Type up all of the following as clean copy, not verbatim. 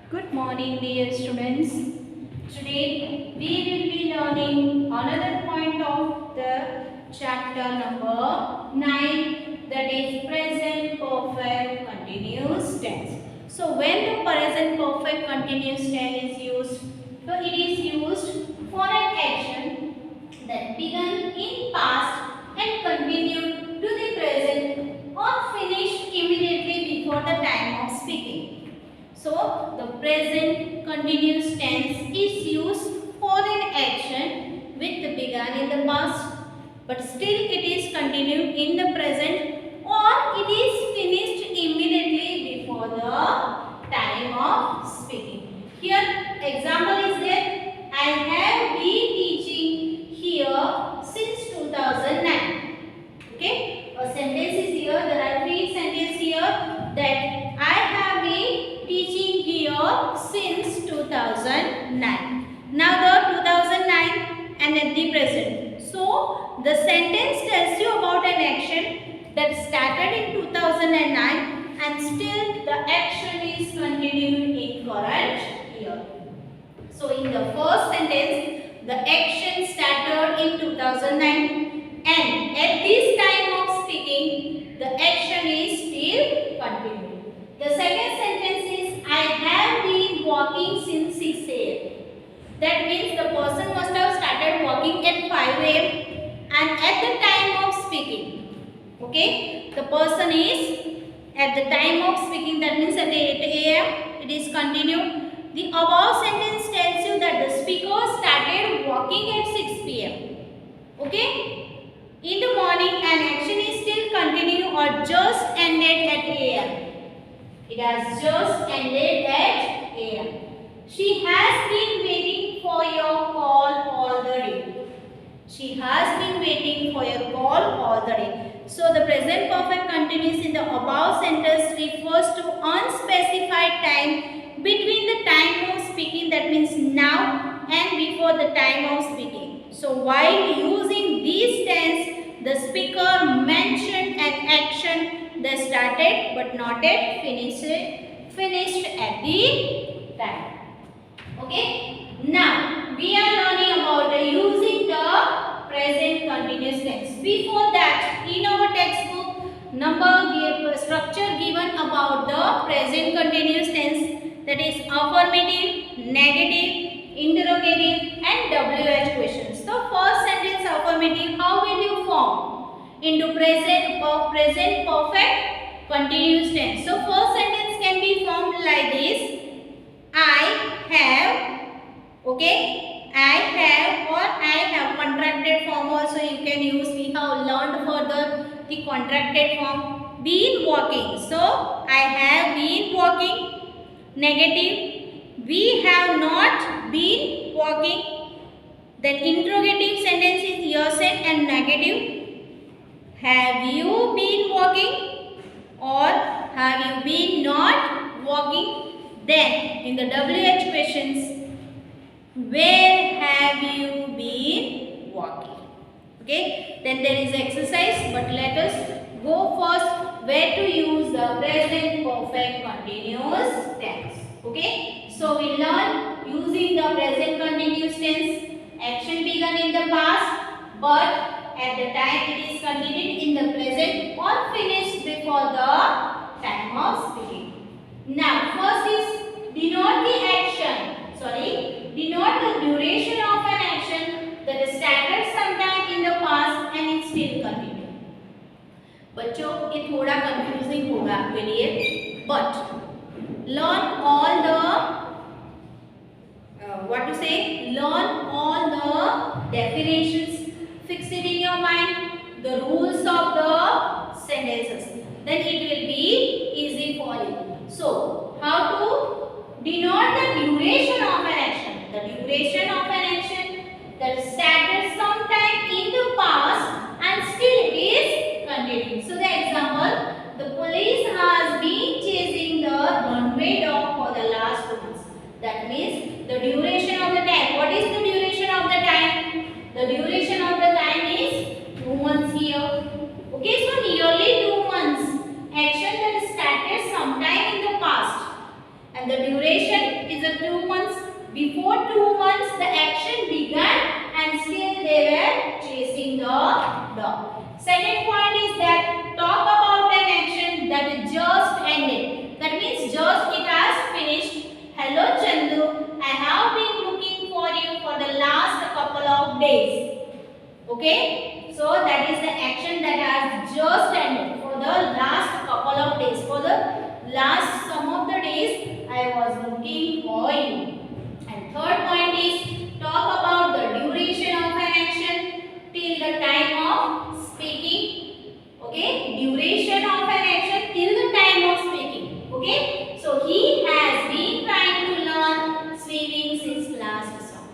Good morning, dear students. Today we will be learning another point of the chapter number 9, that is present perfect continuous tense. So when the present perfect continuous tense is used, so it is used for an action that began in past and continued to the present or finished immediately before the time of speaking. So, the present continuous tense is used for an action which began in the past but still it is continued in the present or it is finished immediately before the time of speaking. Here example is there. I have been teaching here since 2009. Okay, a sentence is here. There are three sentences here that I have been teaching here since 2009. Now the 2009 and at the present. So the sentence tells you about an action that started in 2009 and still the action is continuing in current year. So in the first sentence, the action started in 2009 and at this time of speaking, the action is still continuing. The second sentence is, I have been walking since 6 a.m. That means the person must have started walking at 5 a.m. and at the time of speaking. Okay, the person is at the time of speaking, that means at 8 a.m. it is continued. The above sentence tells you that the speaker started walking at 6 p.m. Okay? In the morning, an action is still continuing or just ended at a.m. It has just ended at a.m. She has been waiting for your call all the day. She has been waiting for your call all the day. So the present perfect continuous in the above sentence refers to unspecified time between the time of speaking, that means now, and before the time of speaking. So while using these tense, the speaker mentioned an action that started but not yet finished at the time. Okay. Now we are learning about using the present continuous tense. Before that, in our textbook, structure given about the present continuous tense, that is affirmative, negative, interrogative and WH questions. So first sentence affirmative, how will you form into present perfect continuous tense? So first sentence can be formed like this. I have, okay, I have, or I have contracted form also you can use. We have learned further the contracted form. Been walking. So I have been walking. Negative, we have not been walking. Then interrogative sentence is yes and negative. Have you been walking or have you been not walking? Then in the WH questions, where have you been walking? Okay, then there is exercise, but let us go first where to use the present perfect continuous tense. Okay, so we learn using the present continuous tense. Action began in the past, but at the time it is continued in the present or finished before the time of speaking. Now, first is denote the action. Denote the duration of an action that started sometime in the past and it still continued. बच्चों ये थोड़ा confusing होगा आपके लिए, but learn all the learn all the definitions, fix it in your mind, the rules of the sentences, then it will be easy for you. So how to denote the duration of an action? The duration of an action that started sometime in the past and still it is continuing. So the example, the police has been chasing the runaway dog for the last 2 months. That means the duration of the time. What is the duration of the time? The duration of the time is 2 months here. Okay, and the duration is a 2 months. Before 2 months the action began and still they were chasing the dog. Second point is that talk about an action that just ended. That means just it has finished. Hello Chandu, I have been looking for you for the last couple of days. Okay, so that is the action that has just ended for the last couple of days. For the last some of the days I was looking for you. And third point is talk about the duration of an action till the time of speaking. Okay, duration of an action till the time of speaking. Okay, so he has been trying to learn swimming since last summer.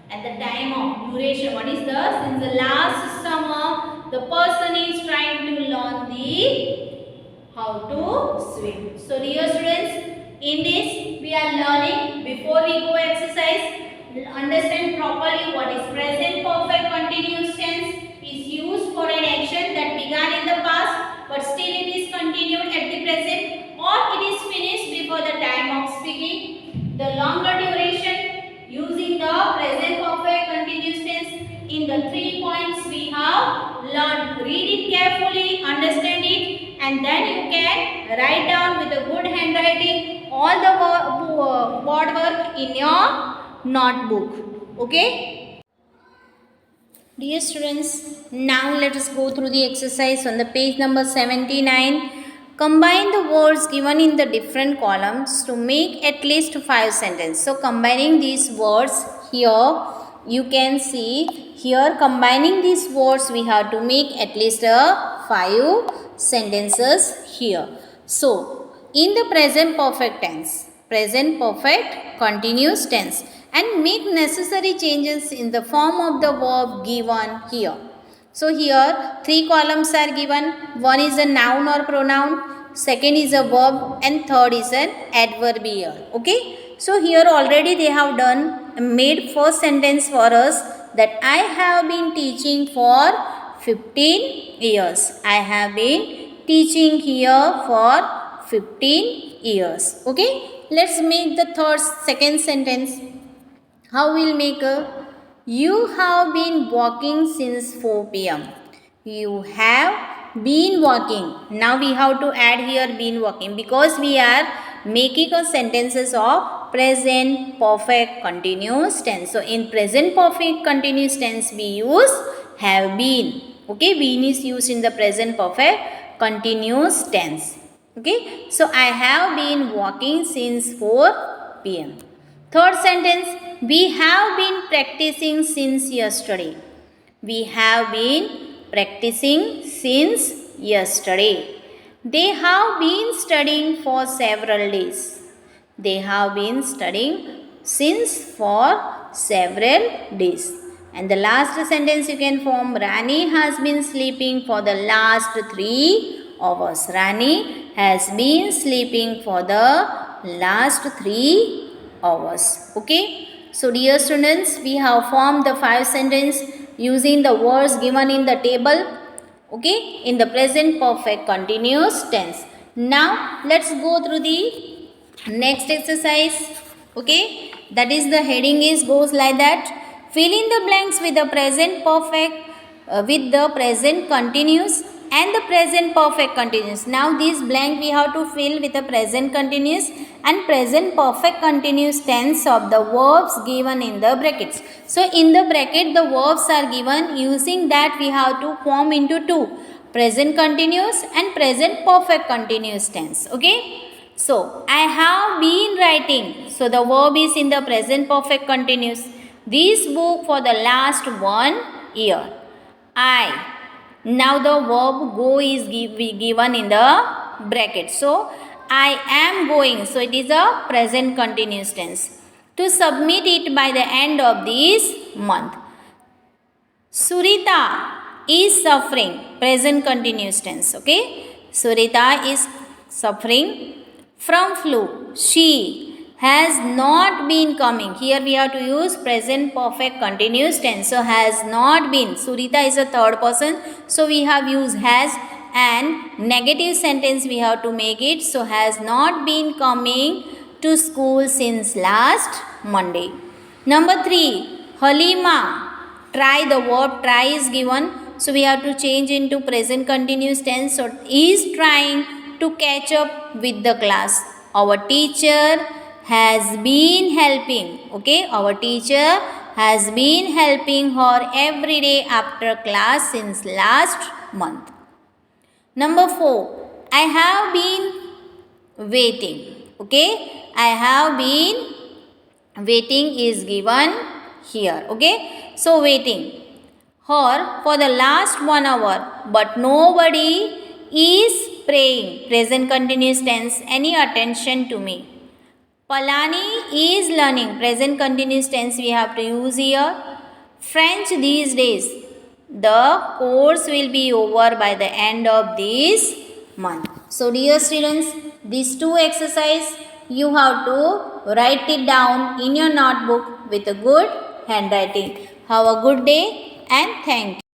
At the time of duration, what is the since the last summer the person is trying to learn the how to swim. So dear students, in this we are learning, before we go exercise, understand properly what is present perfect continuous tense. Is used for an action that began in the past but still it is continued at the present, or it is finished before the time of speaking. The longer duration using the present perfect continuous tense. In the 3 points we have learned. Read it carefully, understand it, and then you can write down with a good handwriting all the board work in your notebook. Okay, dear students, now let us go through the exercise on the page number 79. Combine the words given in the different columns to make at least 5 sentences. So combining these words here, you can see here, combining these words we have to make at least 5 sentences here. So in the present perfect tense, present perfect continuous tense, and make necessary changes in the form of the verb given here. So here 3 columns are given. One is a noun or pronoun, second is a verb, and third is an adverbial. Okay, so here already they have done made first sentence for us, that I have been teaching for 15 years. I have been teaching here for 15 years. Okay, let's make the second sentence. How we'll make a, you have been walking since 4 p.m. You have been walking. Now we have to add here been walking, because we are making a sentences of present perfect continuous tense. So in present perfect continuous tense we use have been. Okay, been is used in the present perfect continuous tense. Okay, so I have been walking since 4 p.m. Third sentence, we have been practicing since yesterday. We have been practicing since yesterday. They have been studying for several days. They have been studying since for several days. And the last sentence you can form, Rani has been sleeping for the last 3 hours. Rani has been sleeping for the last 3 hours. Okay, so dear students, we have formed the 5 sentences using the words given in the table. Okay, in the present perfect continuous tense. Now let's go through the next exercise. Okay, that is the heading is goes like that. Fill in the blanks with the present perfect with the present continuous and the present perfect continuous. Now this blank we have to fill with the present continuous and present perfect continuous tense of the verbs given in the brackets. So in the bracket the verbs are given, using that we have to form into 2, present continuous and present perfect continuous tense. Okay, so I have been writing, so the verb is in the present perfect continuous, this book for the last 1 year. Now the verb go is given in the bracket. So I am going, so it is a present continuous tense, to submit it by the end of this month. Surita is suffering, present continuous tense. Okay, Surita is suffering from flu. She has not been coming. Here we have to use present perfect continuous tense. So has not been. Surita is a third person, so we have used has, and negative sentence we have to make it. So has not been coming to school since last Monday. Number 3, Halima. Try, the verb try is given. So we have to change into present continuous tense. So is trying to catch up with the class. Our teacher has been helping. Okay, our teacher has been helping her every day after class since last month. Number 4, I have been waiting. Okay, I have been waiting is given here. Okay, so waiting her for the last 1 hour, but nobody is praying. Present continuous tense. Any attention to me. Palani is learning. Present continuous tense we have to use here. French these days. The course will be over by the end of this month. So dear students, these two exercises you have to write it down in your notebook with a good handwriting. Have a good day and thank you.